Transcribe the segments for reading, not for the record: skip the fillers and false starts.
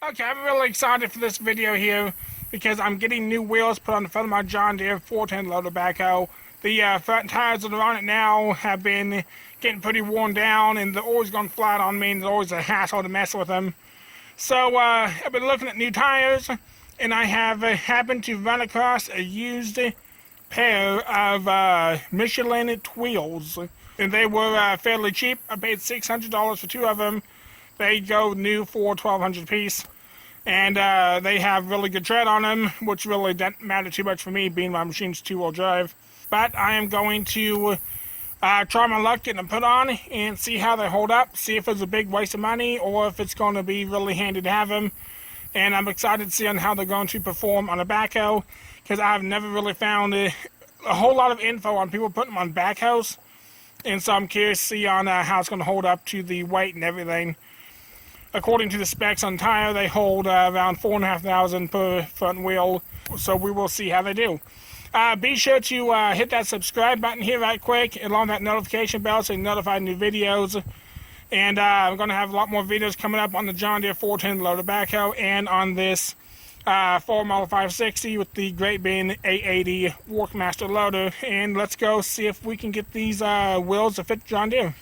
Okay, I'm really excited for this video here because I'm getting new wheels put on the front of my John Deere 410 loader backhoe. The front tires that are on it now have been getting pretty worn down and they're always going flat on me and it's always a hassle to mess with them. So I've been looking at new tires and I have happened to run across a used pair of Michelin Tweels. And they were fairly cheap. I paid $600 for two of them. They go new for $1,200 a piece. And they have really good tread on them, which really doesn't matter too much for me, being my machine's two-wheel drive. But I am going to try my luck getting them put on and see how they hold up, see if it's a big waste of money or if it's going to be really handy to have them. And I'm excited to see on how they're going to perform on a backhoe, because I've never really found a whole lot of info on people putting them on backhoes. And so I'm curious to see on how it's going to hold up to the weight and everything. According to the specs on the tire, they hold around 4,500 per front wheel, so we will see how they do. Be sure to hit that subscribe button here right quick, along that notification bell so you're notified new videos. And I'm going to have a lot more videos coming up on the John Deere 410 loader backhoe and on this Ford Model 560 with the Great Bin 880 Workmaster loader. And let's go see if we can get these wheels to fit John Deere.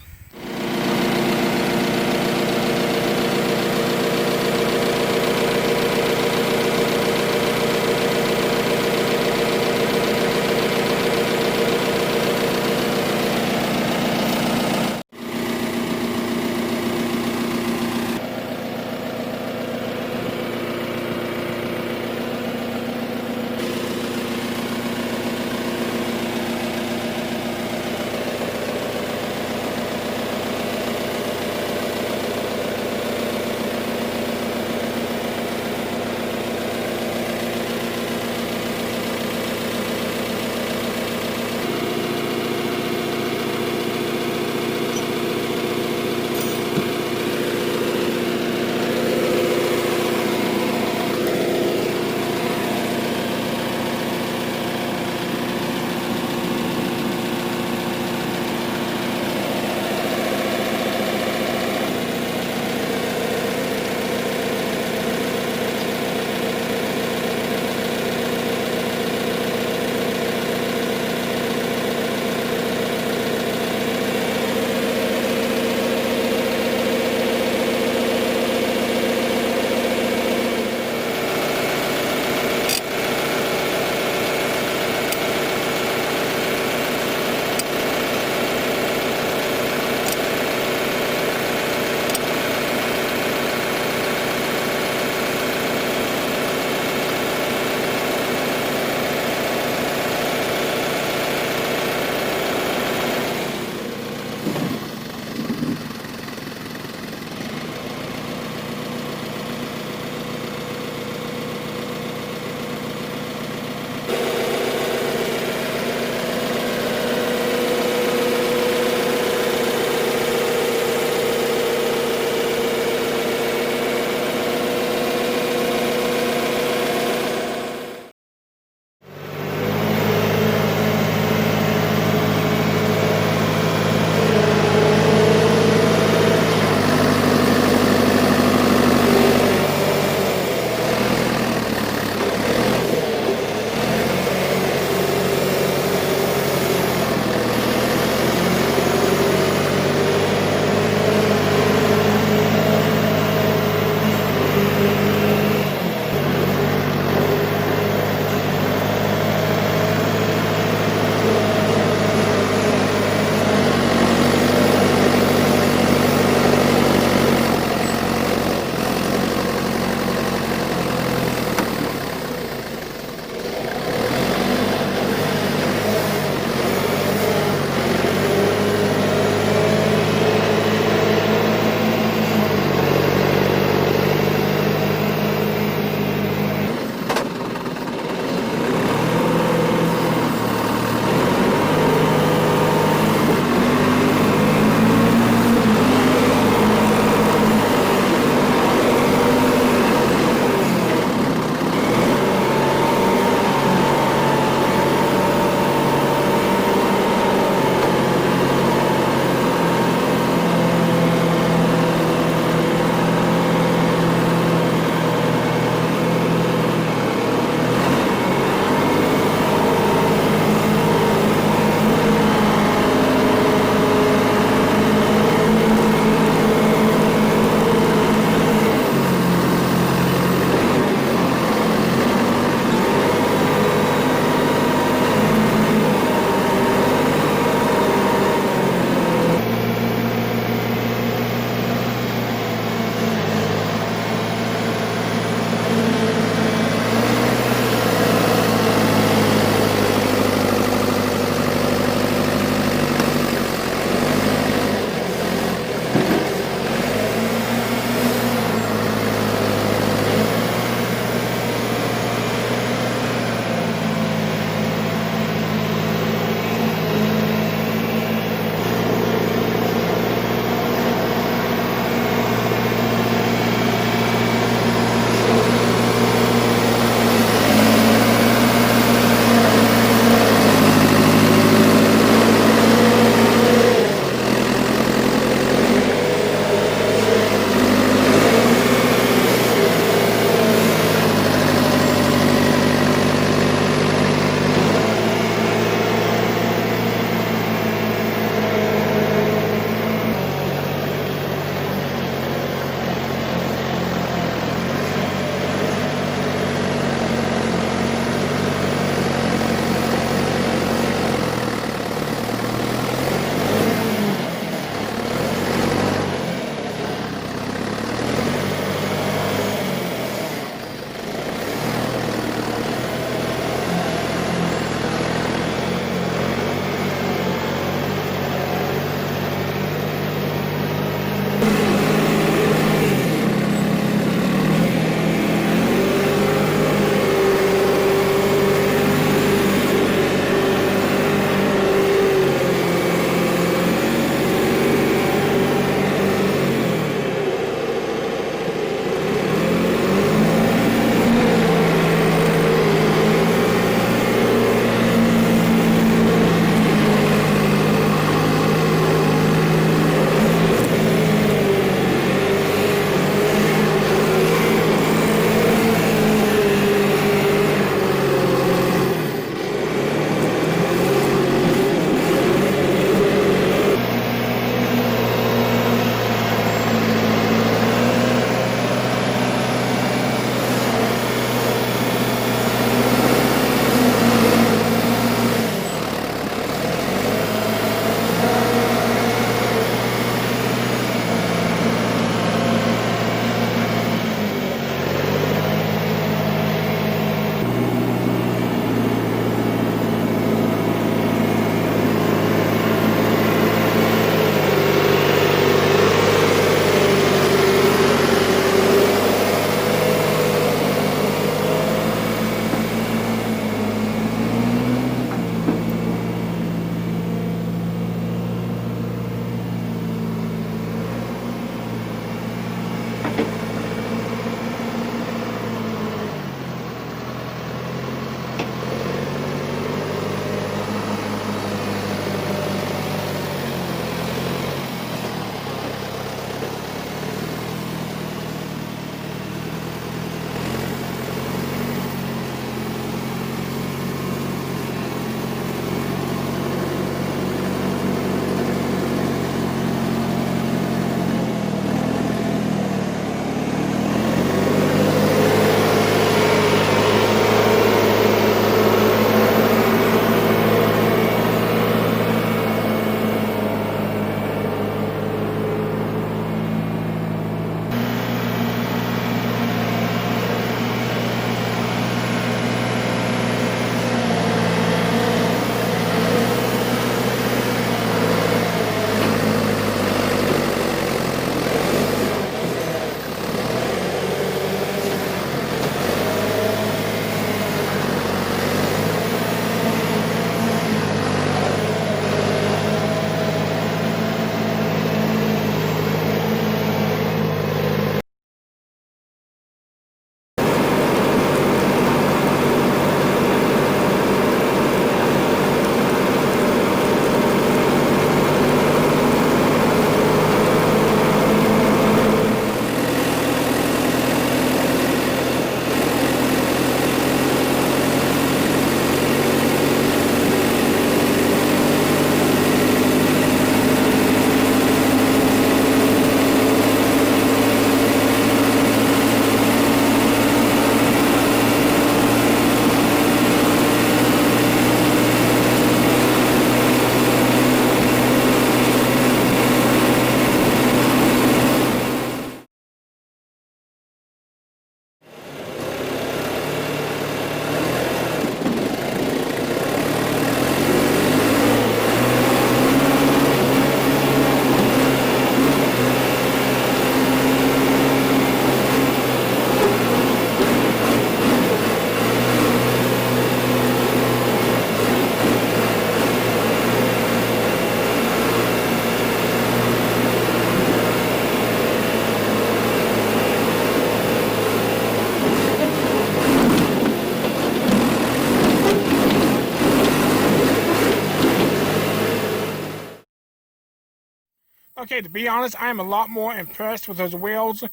Okay, to be honest, I am a lot more impressed with those wheels.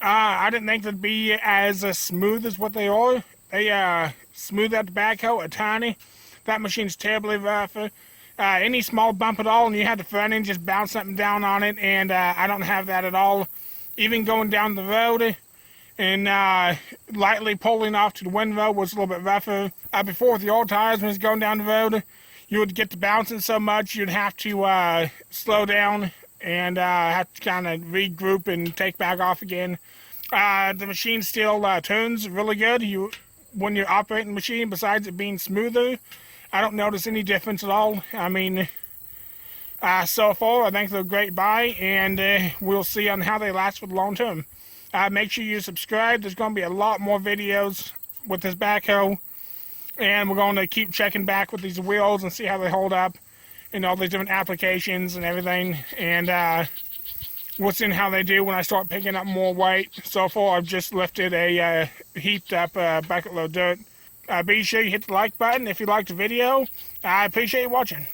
I didn't think they'd be as smooth as what they are. They smooth out the backhoe a tiny. That machine's terribly rough. Any small bump at all, and you had the front end just bounce something down on it, and I don't have that at all. Even going down the road and lightly pulling off to the windrow was a little bit rougher. Before with the old tires, when it's going down the road, you would get to bouncing so much you'd have to slow down and have to kind of regroup and take back off again. The machine still tunes really good. When you're operating the machine, besides it being smoother, I don't notice any difference at all. I mean, so far, I think they're a great buy, and we'll see on how they last for the long term. Make sure you subscribe. There's going to be a lot more videos with this backhoe, and we're going to keep checking back with these wheels and see how they hold up in all these different applications and everything, and we'll see how they do when I start picking up more weight. So far, I've just lifted a heaped up bucket load of dirt. Be sure you hit the like button if you liked the video. I appreciate you watching.